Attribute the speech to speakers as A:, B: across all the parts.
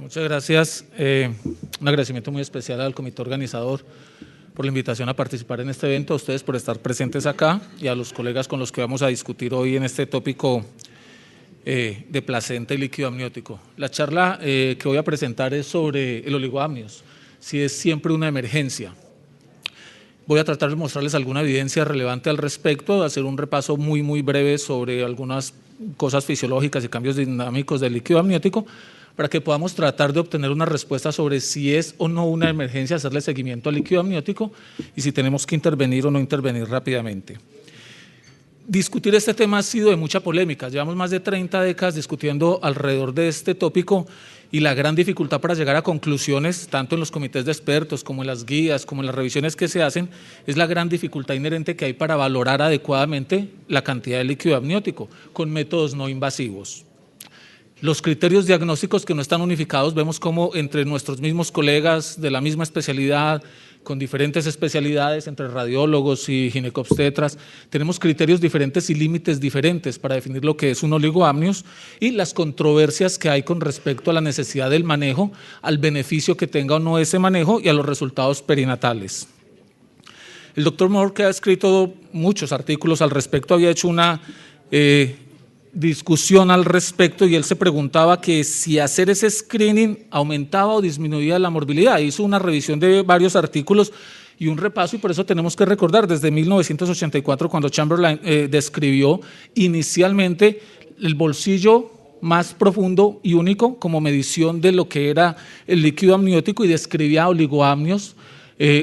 A: Muchas gracias. Un agradecimiento muy especial al comité organizador por la invitación a participar en este evento, a ustedes por estar presentes acá y a los colegas con los que vamos a discutir hoy en este tópico de placenta y líquido amniótico. La charla que voy a presentar es sobre el oligoamnios, si es siempre una emergencia. Voy a tratar de mostrarles alguna evidencia relevante al respecto, hacer un repaso muy breve sobre algunas cosas fisiológicas y cambios dinámicos del líquido amniótico para que podamos tratar de obtener una respuesta sobre si es o no una emergencia hacerle seguimiento al líquido amniótico y si tenemos que intervenir o no intervenir rápidamente. Discutir este tema ha sido de mucha polémica, llevamos más de 30 décadas discutiendo alrededor de este tópico y la gran dificultad para llegar a conclusiones, tanto en los comités de expertos como en las guías, como en las revisiones que se hacen, es la gran dificultad inherente que hay para valorar adecuadamente la cantidad de líquido amniótico con métodos no invasivos. Los criterios diagnósticos que no están unificados, vemos cómo entre nuestros mismos colegas de la misma especialidad, con diferentes especialidades, entre radiólogos y ginecobstetras, tenemos criterios diferentes y límites diferentes para definir lo que es un oligoamnios y las controversias que hay con respecto a la necesidad del manejo, al beneficio que tenga o no ese manejo y a los resultados perinatales. El doctor Moore, que ha escrito muchos artículos al respecto, había hecho una discusión al respecto y él se preguntaba que si hacer ese screening aumentaba o disminuía la morbilidad. Hizo una revisión de varios artículos y un repaso y por eso tenemos que recordar desde 1984 cuando Chamberlain describió inicialmente el bolsillo más profundo y único como medición de lo que era el líquido amniótico y describía oligoamnios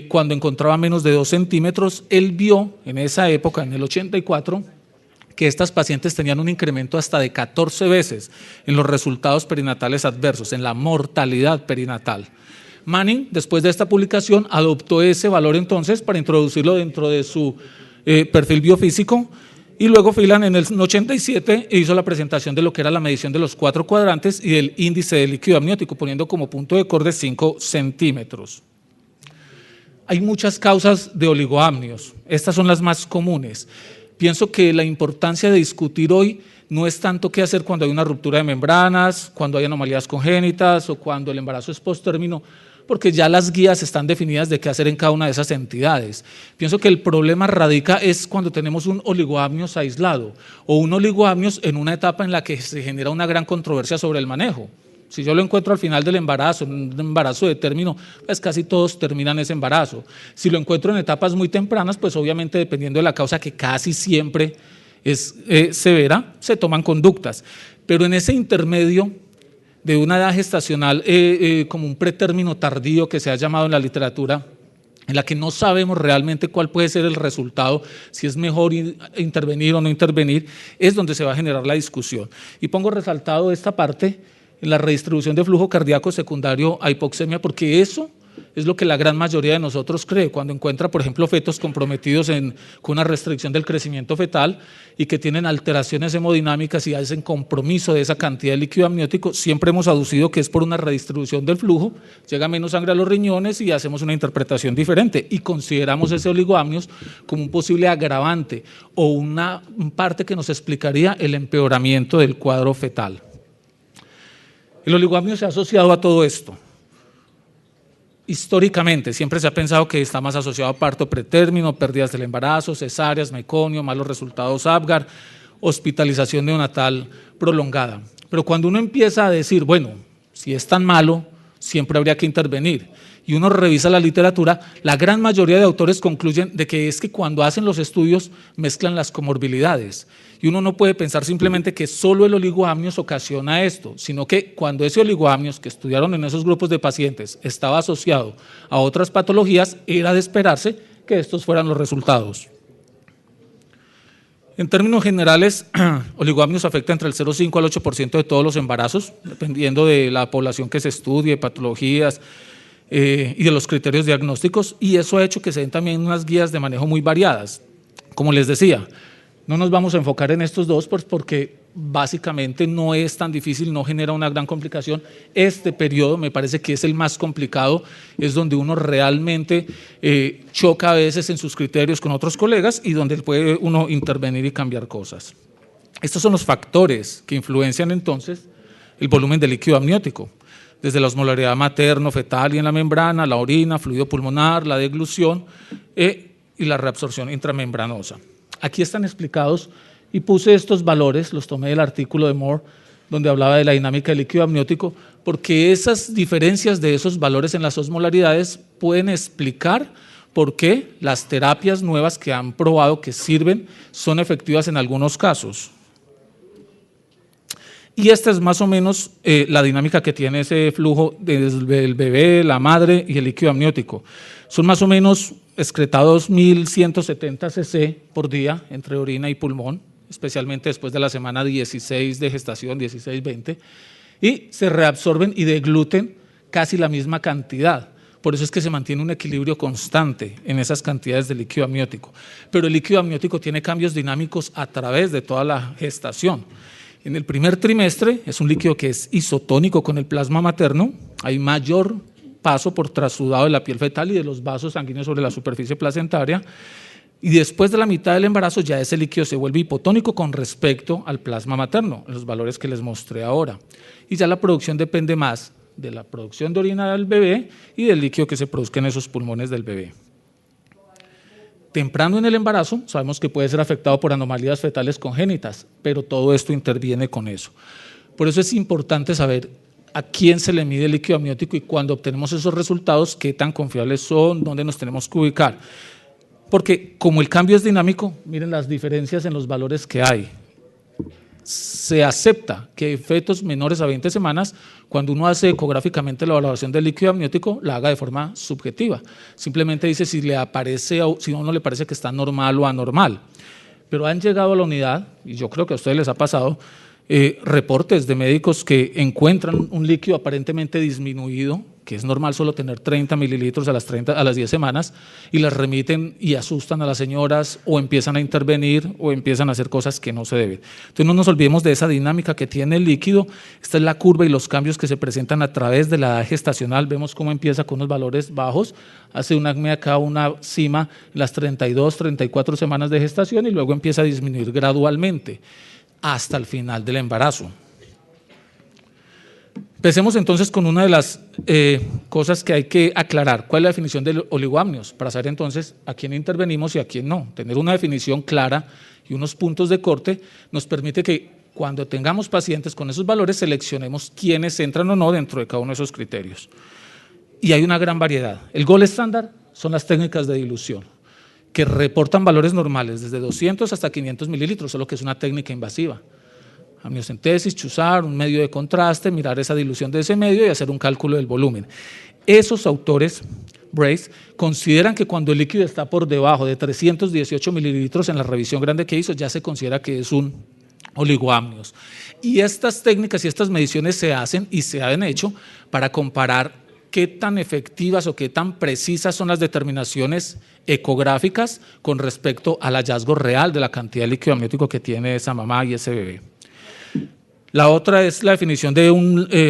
A: cuando encontraba menos de 2 centímetros. Él vio en esa época, en el 84, que estas pacientes tenían un incremento hasta de 14 veces en los resultados perinatales adversos, en la mortalidad perinatal. Manning, después de esta publicación, adoptó ese valor entonces para introducirlo dentro de su perfil biofísico y luego Phelan en el 87 hizo la presentación de lo que era la medición de los 4 cuadrantes y del índice de líquido amniótico, poniendo como punto de corte 5 centímetros. Hay muchas causas de oligoamnios, estas son las más comunes. Pienso que la importancia de discutir hoy no es tanto qué hacer cuando hay una ruptura de membranas, cuando hay anomalías congénitas o cuando el embarazo es postérmino, porque ya las guías están definidas de qué hacer en cada una de esas entidades. Pienso que el problema radica es cuando tenemos un oligoamnios aislado o un oligoamnios en una etapa en la que se genera una gran controversia sobre el manejo. Si yo lo encuentro al final del embarazo, en un embarazo de término, pues casi todos terminan ese embarazo. Si lo encuentro en etapas muy tempranas, pues obviamente dependiendo de la causa que casi siempre es severa, se toman conductas. Pero en ese intermedio de una edad gestacional como un pretérmino tardío que se ha llamado en la literatura, en la que no sabemos realmente cuál puede ser el resultado, si es mejor intervenir o no intervenir, es donde se va a generar la discusión. Y pongo resaltado esta parte en la redistribución de flujo cardíaco secundario a hipoxemia, porque eso es lo que la gran mayoría de nosotros cree cuando encuentra, por ejemplo, fetos comprometidos con una restricción del crecimiento fetal y que tienen alteraciones hemodinámicas y hacen compromiso de esa cantidad de líquido amniótico. Siempre hemos aducido que es por una redistribución del flujo, llega menos sangre a los riñones y hacemos una interpretación diferente y consideramos ese oligoamnios como un posible agravante o una parte que nos explicaría el empeoramiento del cuadro fetal. El oligoamnio se ha asociado a todo esto. Históricamente siempre se ha pensado que está más asociado a parto pretérmino, pérdidas del embarazo, cesáreas, meconio, malos resultados Apgar, hospitalización neonatal prolongada. Pero cuando uno empieza a decir, bueno, si es tan malo, siempre habría que intervenir, y uno revisa la literatura, la gran mayoría de autores concluyen de que es que cuando hacen los estudios mezclan las comorbilidades y uno no puede pensar simplemente que solo el oligoamnios ocasiona esto, sino que cuando ese oligoamnios que estudiaron en esos grupos de pacientes estaba asociado a otras patologías, era de esperarse que estos fueran los resultados. En términos generales, oligoamnios afecta entre el 0,5 al 8% de todos los embarazos, dependiendo de la población que se estudie, patologías, y de los criterios diagnósticos, y eso ha hecho que se den también unas guías de manejo muy variadas. Como les decía, no nos vamos a enfocar en estos dos porque básicamente no es tan difícil, no genera una gran complicación. Este periodo me parece que es el más complicado, es donde uno realmente choca a veces en sus criterios con otros colegas y donde puede uno intervenir y cambiar cosas. Estos son los factores que influencian entonces el volumen de líquido amniótico. desde la osmolaridad materno, fetal y en la membrana, la orina, fluido pulmonar, la deglución y la reabsorción intramembranosa. Aquí están explicados y puse estos valores, los tomé del artículo de Moore, donde hablaba de la dinámica del líquido amniótico, porque esas diferencias de esos valores en las osmolaridades pueden explicar por qué las terapias nuevas que han probado que sirven son efectivas en algunos casos. Y esta es más o menos la dinámica que tiene ese flujo desde el bebé, la madre y el líquido amniótico. Son más o menos excretados 1.170 cc por día entre orina y pulmón, especialmente después de la semana 16 de gestación, 16-20, y se reabsorben y degluten casi la misma cantidad. Por eso es que se mantiene un equilibrio constante en esas cantidades de líquido amniótico. Pero el líquido amniótico tiene cambios dinámicos a través de toda la gestación. En el primer trimestre es un líquido que es isotónico con el plasma materno, hay mayor paso por trasudado de la piel fetal y de los vasos sanguíneos sobre la superficie placentaria, y después de la mitad del embarazo ya ese líquido se vuelve hipotónico con respecto al plasma materno, los valores que les mostré ahora, y ya la producción depende más de la producción de orina del bebé y del líquido que se produzca en esos pulmones del bebé. Temprano en el embarazo sabemos que puede ser afectado por anomalías fetales congénitas, pero todo esto interviene con eso. Por eso es importante saber a quién se le mide el líquido amniótico y cuando obtenemos esos resultados, qué tan confiables son, dónde nos tenemos que ubicar. Porque como el cambio es dinámico, miren las diferencias en los valores que hay. Se acepta que fetos menores a 20 semanas, cuando uno hace ecográficamente la valoración del líquido amniótico, la haga de forma subjetiva. Simplemente dice si le aparece, si a uno le parece que está normal o anormal. Pero han llegado a la unidad, y yo creo que a ustedes les ha pasado, reportes de médicos que encuentran un líquido aparentemente disminuido, que es normal solo tener 30 mililitros a las 10 semanas, y las remiten y asustan a las señoras o empiezan a intervenir o empiezan a hacer cosas que no se deben. Entonces no nos olvidemos de esa dinámica que tiene el líquido. Esta es la curva y los cambios que se presentan a través de la edad gestacional. Vemos cómo empieza con unos valores bajos, hace una acme acá, una cima en las 32, 34 semanas de gestación y luego empieza a disminuir gradualmente hasta el final del embarazo. Empecemos entonces con una de las cosas que hay que aclarar. ¿Cuál es la definición de oligoamnios? Para saber entonces a quién intervenimos y a quién no. Tener una definición clara y unos puntos de corte nos permite que cuando tengamos pacientes con esos valores seleccionemos quiénes entran o no dentro de cada uno de esos criterios. Y hay una gran variedad. El gold estándar son las técnicas de dilución, que reportan valores normales desde 200 hasta 500 mililitros, solo que es una técnica invasiva. Amniocentesis, chuzar, un medio de contraste, mirar esa dilución de ese medio y hacer un cálculo del volumen. Esos autores, Brace, consideran que cuando el líquido está por debajo de 318 mililitros en la revisión grande que hizo, ya se considera que es un oligoamnios. Y estas técnicas y estas mediciones se hacen y se han hecho para comparar qué tan efectivas o qué tan precisas son las determinaciones ecográficas con respecto al hallazgo real de la cantidad de líquido amniótico que tiene esa mamá y ese bebé. La otra es la definición de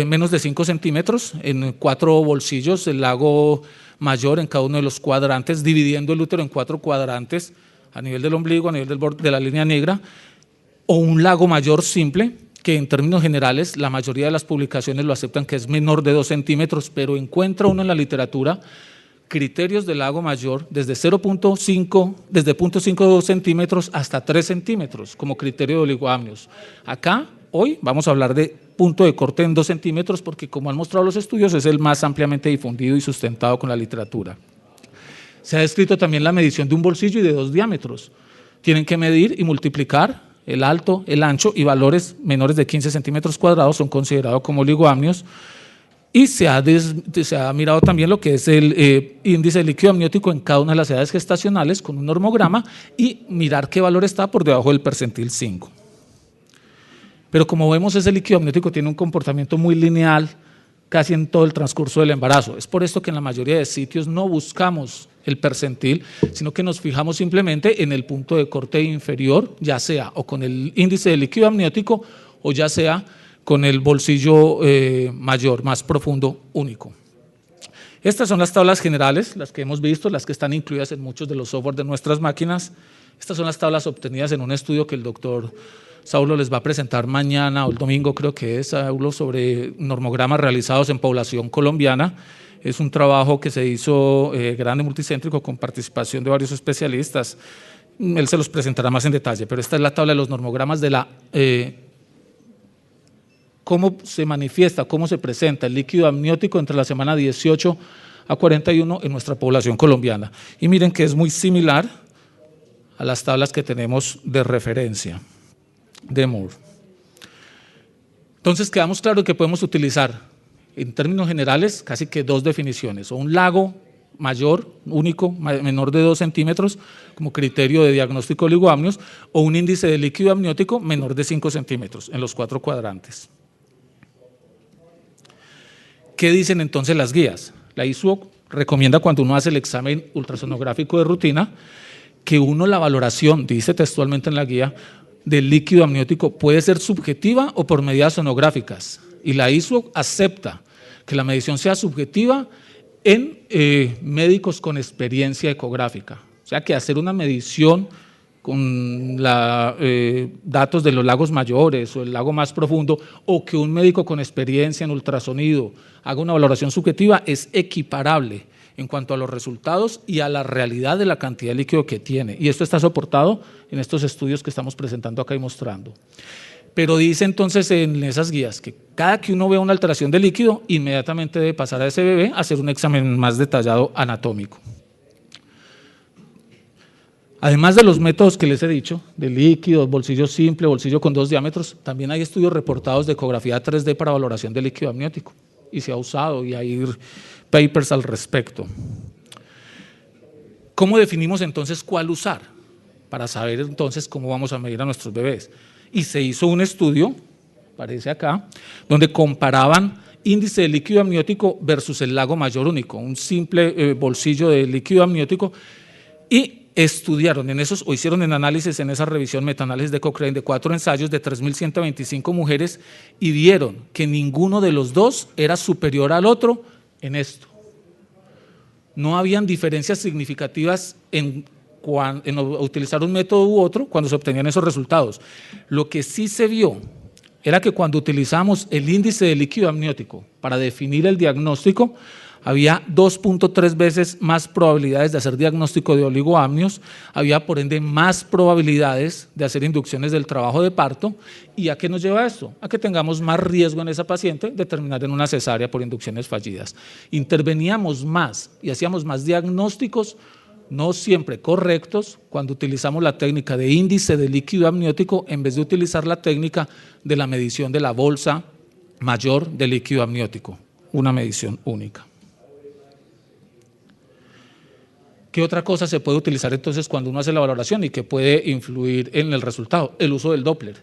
A: menos de 5 centímetros en 4 bolsillos, el lago mayor en cada uno de los cuadrantes, dividiendo el útero en 4 cuadrantes, a nivel del ombligo, a nivel del borde de la línea negra, o un lago mayor simple, que en términos generales la mayoría de las publicaciones lo aceptan que es menor de 2 centímetros, pero encuentra uno en la literatura criterios del lago mayor desde 0.5 centímetros hasta 3 centímetros como criterio de oligoamnios. Acá, hoy, vamos a hablar de punto de corte en 2 centímetros porque, como han mostrado los estudios, es el más ampliamente difundido y sustentado con la literatura. Se ha descrito también la medición de un bolsillo y de 2 diámetros. Tienen que medir y multiplicar el alto, el ancho y valores menores de 15 centímetros cuadrados son considerados como oligoamnios. Y se ha mirado también lo que es el índice de líquido amniótico en cada una de las edades gestacionales con un normograma y mirar qué valor está por debajo del percentil 5. Pero como vemos, ese líquido amniótico tiene un comportamiento muy lineal casi en todo el transcurso del embarazo. Es por esto que en la mayoría de sitios no buscamos el percentil, sino que nos fijamos simplemente en el punto de corte inferior, ya sea o con el índice de líquido amniótico o ya sea con el bolsillo mayor, más profundo, único. Estas son las tablas generales, las que hemos visto, las que están incluidas en muchos de los software de nuestras máquinas. Estas son las tablas obtenidas en un estudio que el doctor Saulo les va a presentar mañana o el domingo, creo que es, Saulo, sobre normogramas realizados en población colombiana. Es un trabajo que se hizo grande, multicéntrico, con participación de varios especialistas. Él se los presentará más en detalle, pero esta es la tabla de los normogramas de la cómo se manifiesta, cómo se presenta el líquido amniótico entre la semana 18 a 41 en nuestra población colombiana. Y miren que es muy similar a las tablas que tenemos de referencia de Moore. Entonces quedamos claro que podemos utilizar en términos generales casi que dos definiciones, o un lago mayor, único, menor de 2 centímetros como criterio de diagnóstico de oligoamnios, o un índice de líquido amniótico menor de 5 centímetros en los 4 cuadrantes. ¿Qué dicen entonces las guías? La ISUOC recomienda, cuando uno hace el examen ultrasonográfico de rutina, que la valoración, dice textualmente en la guía, del líquido amniótico puede ser subjetiva o por medidas sonográficas. Y la ISUOC acepta que la medición sea subjetiva en médicos con experiencia ecográfica. O sea, que hacer una medición con datos de los lagos mayores o el lago más profundo, o que un médico con experiencia en ultrasonido haga una valoración subjetiva, es equiparable en cuanto a los resultados y a la realidad de la cantidad de líquido que tiene. Y esto está soportado en estos estudios que estamos presentando acá y mostrando. Pero dice entonces en esas guías que cada que uno vea una alteración de líquido, inmediatamente debe pasar a ese bebé a hacer un examen más detallado anatómico. Además de los métodos que les he dicho, de líquidos, bolsillo simple, bolsillo con 2 diámetros, también hay estudios reportados de ecografía 3D para valoración de líquido amniótico, y se ha usado y hay papers al respecto. ¿Cómo definimos entonces cuál usar? Para saber entonces cómo vamos a medir a nuestros bebés. Y se hizo un estudio, aparece acá, donde comparaban índice de líquido amniótico versus el lago mayor único, un simple bolsillo de líquido amniótico, y estudiaron en esos, o hicieron en análisis en esa revisión metaanálisis de Cochrane de 4 ensayos de 3.125 mujeres, y vieron que ninguno de los dos era superior al otro en esto. No habían diferencias significativas en utilizar un método u otro cuando se obtenían esos resultados. Lo que sí se vio era que cuando utilizamos el índice de líquido amniótico para definir el diagnóstico, había 2.3 veces más probabilidades de hacer diagnóstico de oligoamnios, había por ende más probabilidades de hacer inducciones del trabajo de parto. ¿Y a qué nos lleva esto? A que tengamos más riesgo en esa paciente de terminar en una cesárea por inducciones fallidas. Interveníamos más y hacíamos más diagnósticos, no siempre correctos, cuando utilizamos la técnica de índice de líquido amniótico en vez de utilizar la técnica de la medición de la bolsa mayor de líquido amniótico, una medición única. ¿Qué otra cosa se puede utilizar entonces cuando uno hace la valoración y que puede influir en el resultado? El uso del Doppler.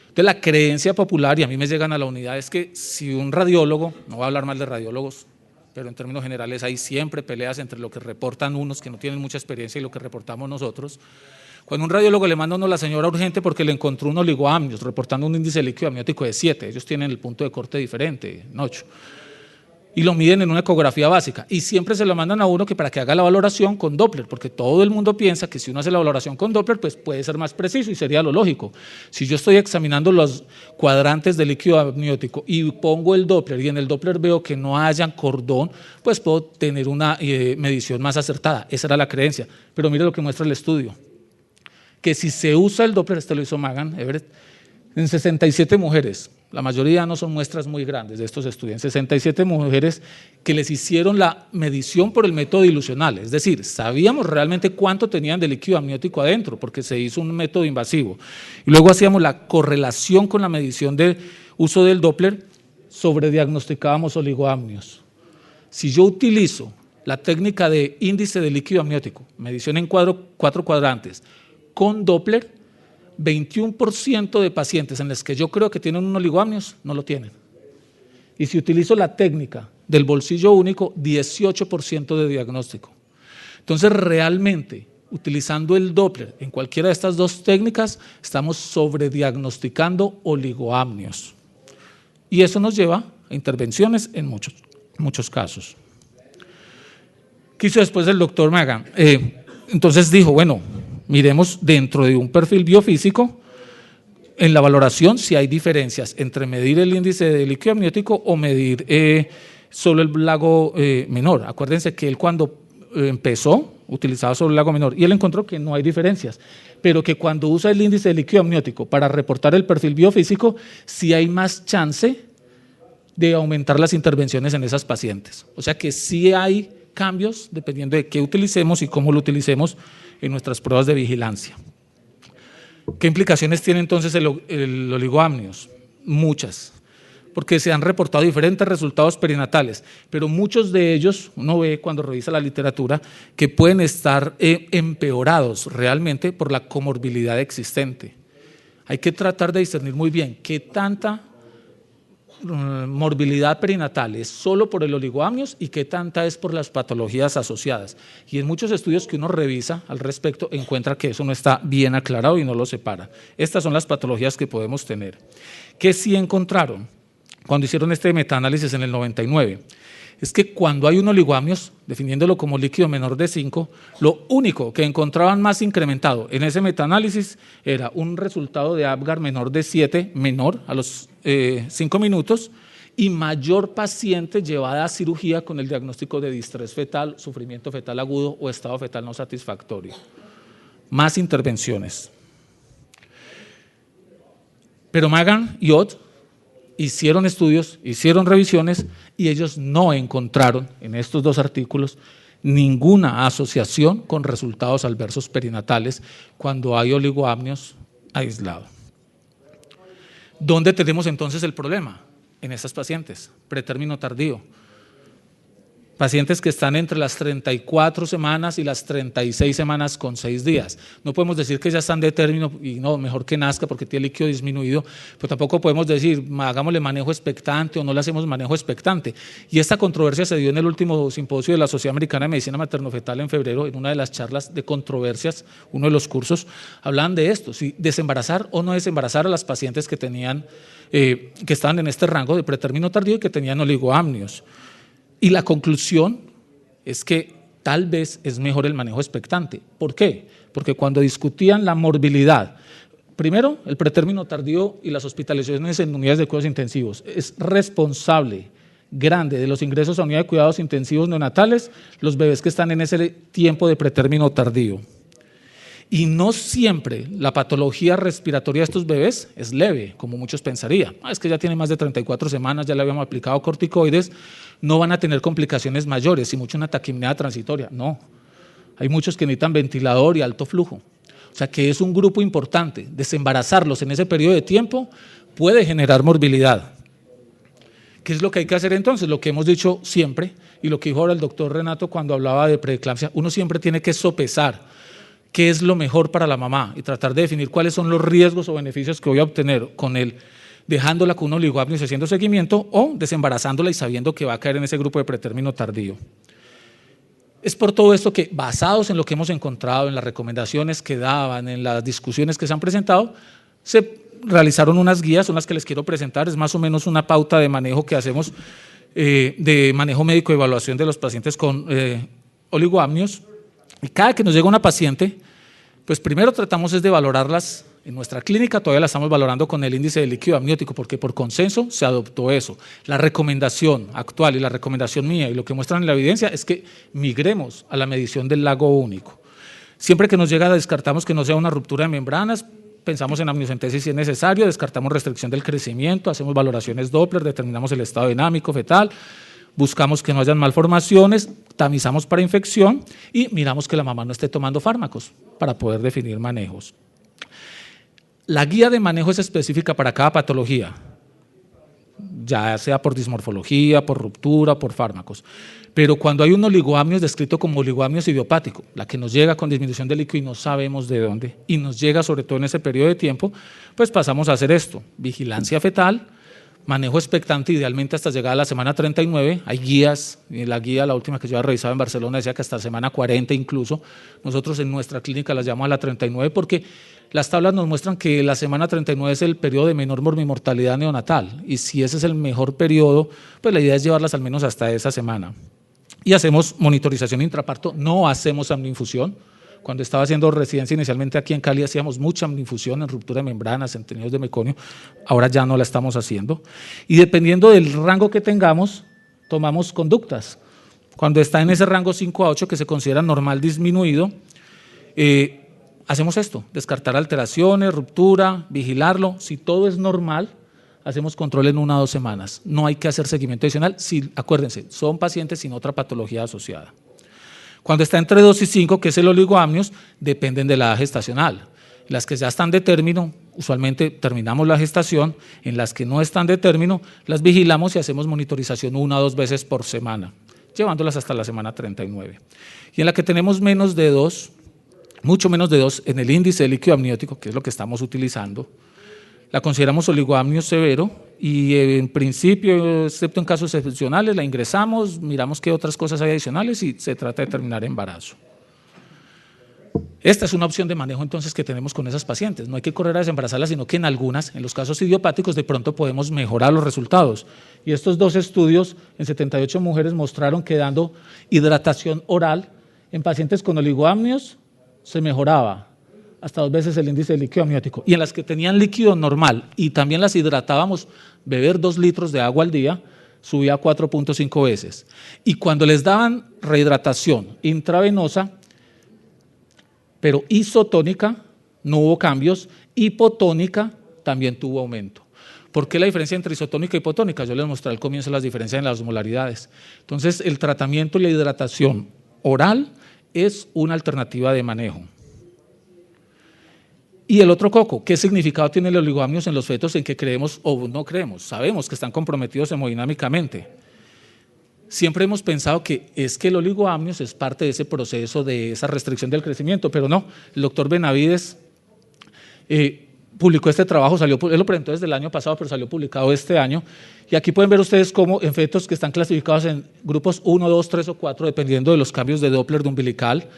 A: Entonces, la creencia popular, y a mí me llegan a la unidad, es que si un radiólogo, no voy a hablar mal de radiólogos, pero en términos generales hay siempre peleas entre lo que reportan unos que no tienen mucha experiencia y lo que reportamos nosotros. Cuando un radiólogo le manda a uno la señora urgente porque le encontró un oligoamnios, reportando un índice de líquido amniótico de 7, ellos tienen el punto de corte diferente, en 8. Y lo miden en una ecografía básica, y siempre se lo mandan a uno que para que haga la valoración con Doppler, porque todo el mundo piensa que si uno hace la valoración con Doppler, pues puede ser más preciso y sería lo lógico. Si yo estoy examinando los cuadrantes de líquido amniótico y pongo el Doppler y en el Doppler veo que no haya cordón, pues puedo tener una medición más acertada. Esa era la creencia, pero mire lo que muestra el estudio, que si se usa el Doppler, este lo hizo Magan Everett, en 67 mujeres, la mayoría no son muestras muy grandes de estos estudios, 67 mujeres que les hicieron la medición por el método dilucional, es decir, sabíamos realmente cuánto tenían de líquido amniótico adentro porque se hizo un método invasivo, y luego hacíamos la correlación con la medición de uso del Doppler, sobrediagnosticábamos oligoamnios. Si yo utilizo la técnica de índice de líquido amniótico, medición en 4 cuadrantes, con Doppler, 21% de pacientes en los que yo creo que tienen un oligoamnios no lo tienen. Y si utilizo la técnica del bolsillo único, 18% de diagnóstico. Entonces, realmente, utilizando el Doppler en cualquiera de estas dos técnicas, estamos sobrediagnosticando oligoamnios. Y eso nos lleva a intervenciones en muchos casos. ¿Qué hizo después el doctor Magan? Entonces dijo, bueno, miremos dentro de un perfil biofísico en la valoración si hay diferencias entre medir el índice de líquido amniótico o medir solo el lago menor. Acuérdense que él cuando empezó utilizaba solo el lago menor y él encontró que no hay diferencias, pero que cuando usa el índice de líquido amniótico para reportar el perfil biofísico, sí hay más chance de aumentar las intervenciones en esas pacientes. O sea que sí hay cambios dependiendo de qué utilicemos y cómo lo utilicemos en nuestras pruebas de vigilancia. ¿Qué implicaciones tiene entonces el oligoamnios? Muchas, porque se han reportado diferentes resultados perinatales, pero muchos de ellos, uno ve cuando revisa la literatura, que pueden estar empeorados realmente por la comorbilidad existente. Hay que tratar de discernir muy bien qué tanta morbilidad perinatal es solo por el oligoamnios y qué tanta es por las patologías asociadas. Y en muchos estudios que uno revisa al respecto encuentra que eso no está bien aclarado y no lo separa. Estas son las patologías que podemos tener. ¿Qué sí encontraron cuando hicieron este metaanálisis en el 99? Es que cuando hay un oligoamnios, definiéndolo como líquido menor de 5, lo único que encontraban más incrementado en ese metaanálisis era un resultado de Apgar menor de 7, menor a los 5 minutos, y mayor paciente llevada a cirugía con el diagnóstico de distrés fetal, sufrimiento fetal agudo o estado fetal no satisfactorio. Más intervenciones. Pero Magan y Ott hicieron estudios, hicieron revisiones y ellos no encontraron en estos dos artículos ninguna asociación con resultados adversos perinatales cuando hay oligoamnios aislados. ¿Dónde tenemos entonces el problema? En esas pacientes, pretérmino tardío. Pacientes que están entre las 34 semanas y las 36 semanas con 6 días. No podemos decir que ya están de término y no, mejor que nazca porque tiene líquido disminuido, pero tampoco podemos decir hagámosle manejo expectante o no le hacemos manejo expectante. Y esta controversia se dio en el último simposio de la Sociedad Americana de Medicina Materno-Fetal en febrero, en una de las charlas de controversias, uno de los cursos, hablaban de esto, si desembarazar o no desembarazar a las pacientes que tenían, que estaban en este rango de pretérmino tardío y que tenían oligoamnios. Y la conclusión es que tal vez es mejor el manejo expectante. ¿Por qué? Porque cuando discutían la morbilidad, primero, el pretérmino tardío y las hospitalizaciones en unidades de cuidados intensivos, es responsable grande de los ingresos a unidad de cuidados intensivos neonatales los bebés que están en ese tiempo de pretérmino tardío. Y no siempre la patología respiratoria de estos bebés es leve, como muchos pensarían. Es que ya tiene más de 34 semanas, ya le habíamos aplicado corticoides, no van a tener complicaciones mayores y mucho una taquipnea transitoria. No, hay muchos que necesitan ventilador y alto flujo. O sea que es un grupo importante. Desembarazarlos en ese periodo de tiempo puede generar morbilidad. ¿Qué es lo que hay que hacer entonces? Lo que hemos dicho siempre y lo que dijo ahora el doctor Renato cuando hablaba de preeclampsia, uno siempre tiene que sopesar qué es lo mejor para la mamá y tratar de definir cuáles son los riesgos o beneficios que voy a obtener con él, dejándola con un oligoamnios y haciendo seguimiento o desembarazándola y sabiendo que va a caer en ese grupo de pretérmino tardío. Es por todo esto que, basados en lo que hemos encontrado, en las recomendaciones que daban, en las discusiones que se han presentado, se realizaron unas guías, son las que les quiero presentar, es más o menos una pauta de manejo que hacemos, de manejo médico de evaluación de los pacientes con oligoamnios. Y cada que nos llega una paciente, pues primero tratamos es de valorarlas. En nuestra clínica todavía la estamos valorando con el índice de líquido amniótico porque por consenso se adoptó eso. La recomendación actual y la recomendación mía y lo que muestran en la evidencia es que migremos a la medición del lago único. Siempre que nos llega descartamos que no sea una ruptura de membranas, pensamos en amniocentesis si es necesario, descartamos restricción del crecimiento, hacemos valoraciones Doppler, determinamos el estado dinámico fetal, buscamos que no hayan malformaciones, tamizamos para infección y miramos que la mamá no esté tomando fármacos para poder definir manejos. La guía de manejo es específica para cada patología, ya sea por dismorfología, por ruptura, por fármacos. Pero cuando hay un oligoamnios descrito como oligoamnios idiopático, la que nos llega con disminución de líquido y no sabemos de dónde, y nos llega sobre todo en ese periodo de tiempo, pues pasamos a hacer esto, vigilancia fetal, manejo expectante idealmente hasta llegar a la semana 39, hay guías, la guía, la última que yo había revisado en Barcelona decía que hasta semana 40 incluso, nosotros en nuestra clínica las llamamos a la 39 porque las tablas nos muestran que la semana 39 es el periodo de menor morbimortalidad neonatal y si ese es el mejor periodo, pues la idea es llevarlas al menos hasta esa semana. Y hacemos monitorización intraparto, no hacemos amniinfusión. Cuando estaba haciendo residencia inicialmente aquí en Cali hacíamos mucha infusión en ruptura de membranas, en tejidos de meconio, ahora ya no la estamos haciendo. Y dependiendo del rango que tengamos, tomamos conductas. Cuando está en ese rango 5 a 8 que se considera normal disminuido, hacemos esto, descartar alteraciones, ruptura, vigilarlo. Si todo es normal, hacemos control en 1 a 2 semanas. No hay que hacer seguimiento adicional. Si, acuérdense, son pacientes sin otra patología asociada. Cuando está entre 2 y 5, que es el oligoamnios, dependen de la edad gestacional. Las que ya están de término, usualmente terminamos la gestación. En las que no están de término, las vigilamos y hacemos monitorización 1 a 2 veces por semana, llevándolas hasta la semana 39. Y en la que tenemos menos de 2, mucho menos de 2 en el índice de líquido amniótico, que es lo que estamos utilizando, la consideramos oligoamnio severo y en principio, excepto en casos excepcionales, la ingresamos, miramos qué otras cosas hay adicionales y se trata de terminar embarazo. Esta es una opción de manejo entonces que tenemos con esas pacientes. No hay que correr a desembarazarlas, sino que en algunas, en los casos idiopáticos, de pronto podemos mejorar los resultados. Y estos 2 estudios en 78 mujeres mostraron que dando hidratación oral en pacientes con oligoamnios se mejoraba hasta 2 veces el índice de líquido amniótico. Y en las que tenían líquido normal y también las hidratábamos, beber 2 litros de agua al día, subía 4.5 veces. Y cuando les daban rehidratación intravenosa, pero isotónica, no hubo cambios, hipotónica también tuvo aumento. ¿Por qué la diferencia entre isotónica y hipotónica? Yo les mostré al comienzo las diferencias en las osmolaridades. Entonces, el tratamiento y la hidratación oral es una alternativa de manejo. Y el otro coco, ¿qué significado tiene el oligoamnios en los fetos en que creemos o no creemos? Sabemos que están comprometidos hemodinámicamente. Siempre hemos pensado que es que el oligoamnios es parte de ese proceso, de esa restricción del crecimiento, pero no. El doctor Benavides publicó este trabajo, él lo presentó desde el año pasado, pero salió publicado este año. Y aquí pueden ver ustedes cómo en fetos que están clasificados en grupos 1, 2, 3 o 4, dependiendo de los cambios de Doppler de umbilical,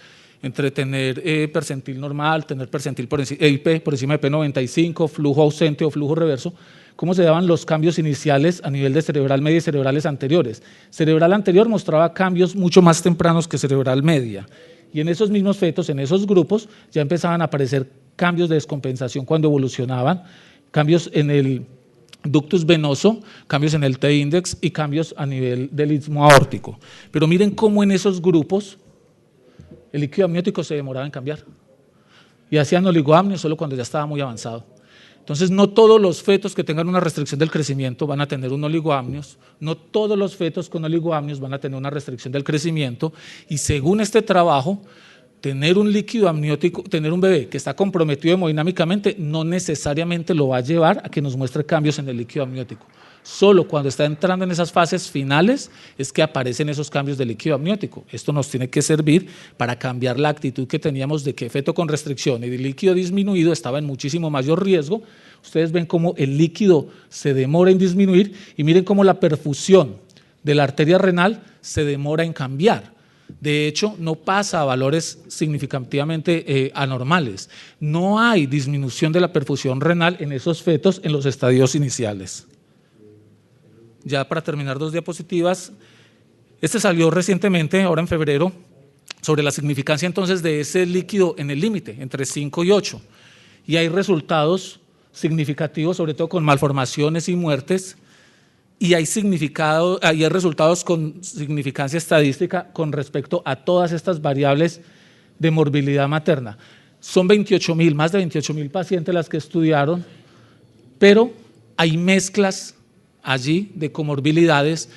A: entre tener percentil normal, tener percentil IP por encima de P95, flujo ausente o flujo reverso, cómo se daban los cambios iniciales a nivel de cerebral media y cerebrales anteriores. Cerebral anterior mostraba cambios mucho más tempranos que cerebral media. Y en esos mismos fetos, en esos grupos, ya empezaban a aparecer cambios de descompensación cuando evolucionaban, cambios en el ductus venoso, cambios en el T-index y cambios a nivel del istmo aórtico. Pero miren cómo en esos grupos el líquido amniótico se demoraba en cambiar y hacían oligoamnios solo cuando ya estaba muy avanzado. Entonces, no todos los fetos que tengan una restricción del crecimiento van a tener un oligoamnios, no todos los fetos con oligoamnios van a tener una restricción del crecimiento y según este trabajo, tener un líquido amniótico, tener un bebé que está comprometido hemodinámicamente no necesariamente lo va a llevar a que nos muestre cambios en el líquido amniótico. Solo cuando está entrando en esas fases finales es que aparecen esos cambios de líquido amniótico. Esto nos tiene que servir para cambiar la actitud que teníamos de que feto con restricción y de líquido disminuido estaba en muchísimo mayor riesgo. Ustedes ven cómo el líquido se demora en disminuir y miren cómo la perfusión de la arteria renal se demora en cambiar. De hecho, no pasa a valores significativamente anormales. No hay disminución de la perfusión renal en esos fetos en los estadios iniciales. Ya para terminar 2 diapositivas, este salió recientemente, ahora en febrero, sobre la significancia entonces de ese líquido en el límite, entre 5 y 8. Y hay resultados significativos, sobre todo con malformaciones y muertes, y hay resultados con significancia estadística con respecto a todas estas variables de morbilidad materna. Son 28,000, más de 28,000 pacientes las que estudiaron, pero hay mezclas allí de comorbilidades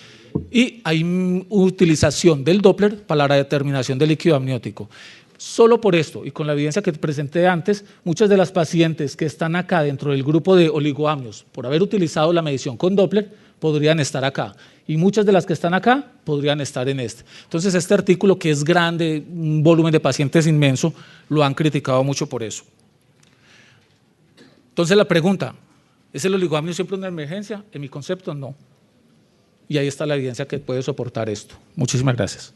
A: y hay utilización del Doppler para la determinación del líquido amniótico. Solo por esto, y con la evidencia que presenté antes, muchas de las pacientes que están acá dentro del grupo de oligoamnios, por haber utilizado la medición con Doppler, podrían estar acá. Y muchas de las que están acá podrían estar en este. Entonces, este artículo, que es grande, un volumen de pacientes inmenso, lo han criticado mucho por eso. Entonces, la pregunta, ¿es el oligoamnio siempre una emergencia? En mi concepto, no. Y ahí está la evidencia que puede soportar esto. Muchísimas gracias.